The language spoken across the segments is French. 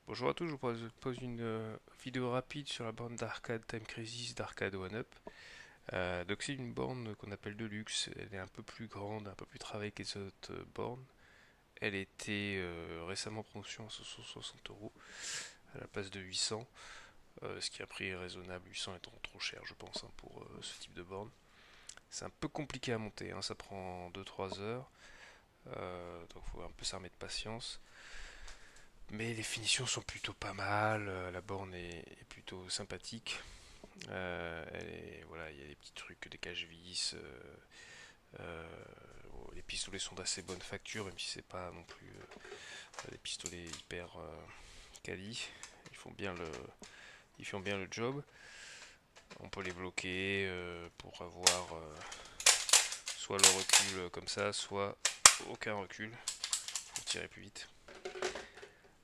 Bonjour à tous, je vous propose une vidéo rapide sur la borne d'arcade Time Crisis d'Arcade One Up. Donc c'est une borne qu'on appelle de luxe, elle est un peu plus grande, un peu plus travaillée que les autres bornes. Elle était récemment en promotion à 160 euros à la place de 800, ce qui est un prix raisonnable, 800 étant trop cher je pense hein, pour ce type de borne. C'est un peu compliqué à monter, hein, ça prend 2-3 heures, donc il faut un peu s'armer de patience. Mais les finitions sont plutôt pas mal, la borne est plutôt sympathique. Voilà, il y a des petits trucs, des caches-vis. Bon, les pistolets sont d'assez bonne facture, même si c'est pas non plus des pistolets hyper quali. Ils font bien ils font bien le job. On peut les bloquer pour avoir soit le recul comme ça, soit aucun recul pour tirer plus vite.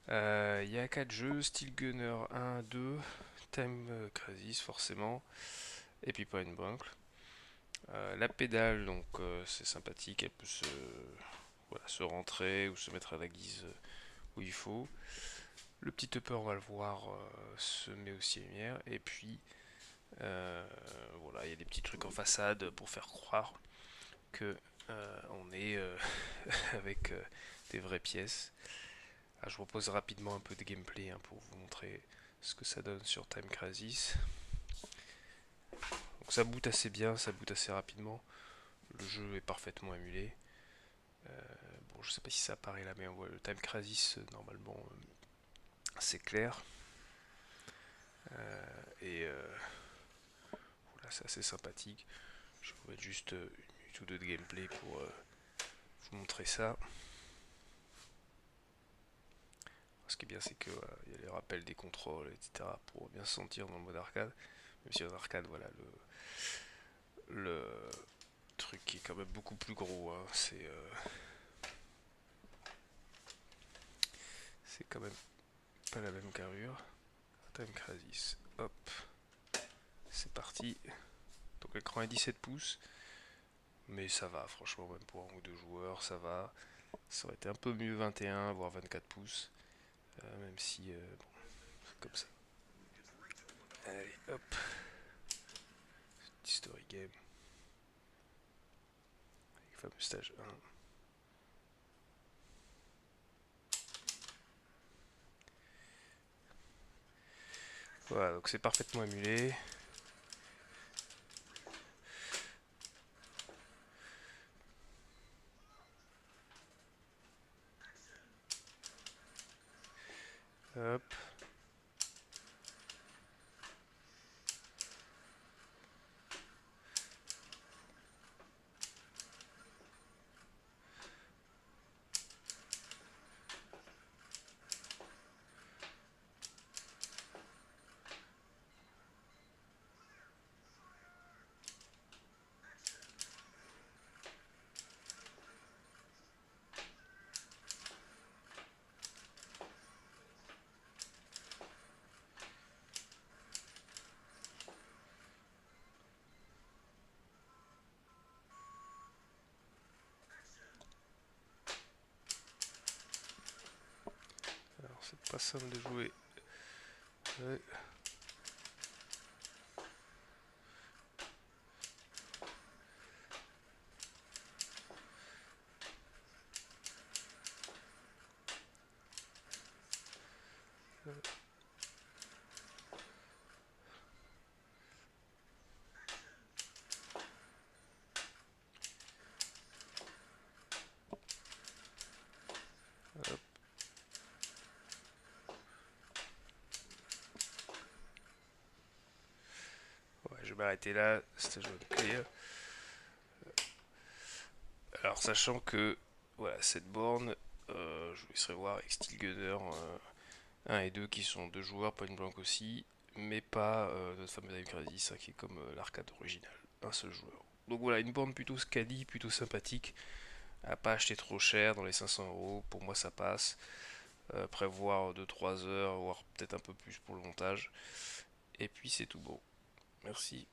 Il y a 4 jeux, Steel Gunner 1, 2, Time Crisis forcément, et puis Point Blank. La pédale, donc c'est sympathique, elle peut voilà, se rentrer ou se mettre à la guise où il faut. Le petit upper, on va le voir, se met aussi à lumière. Et puis, voilà, il y a des petits trucs en façade pour faire croire que on est avec des vraies pièces. Je vous propose rapidement un peu de gameplay hein, pour vous montrer ce que ça donne sur Time Crisis. Donc ça boot assez bien, ça boot assez rapidement. Le jeu est parfaitement émulé. Bon, je sais pas si ça apparaît là, mais on voit le Time Crisis normalement c'est clair. Et voilà, c'est assez sympathique. Je vais vous mettre juste une minute ou deux de gameplay pour vous montrer ça. Ce qui est bien, c'est que il y a les rappels des contrôles, etc. pour bien se sentir dans le mode arcade. Même si en arcade, voilà, le truc qui est quand même beaucoup plus gros. Hein, c'est quand même pas la même carrure. Time Crisis, hop, c'est parti. Donc l'écran est 17 pouces, mais ça va, franchement, même pour un ou deux joueurs, ça va. Ça aurait été un peu mieux 21, voire 24 pouces, même si, bon, c'est comme ça. Allez, hop, Story Game, le fameux stage 1. Voilà, donc c'est parfaitement émulé. Hop, alors c'est pas simple de jouer. Ouais. Hop. Ouais, je vais m'arrêter là, stage 1 clear. Alors sachant que voilà, cette borne, je vous laisserai voir avec Steel Gunner 1 et 2 qui sont deux joueurs, Point Blank aussi, mais pas notre fameux Time Crisis hein, qui est comme l'arcade original, un seul joueur. Donc voilà, une borne plutôt scali, plutôt sympathique, à pas acheter trop cher dans les 500 euros, pour moi ça passe. Prévoir 2-3 heures, voire peut-être un peu plus pour le montage. Et puis c'est tout beau. Merci.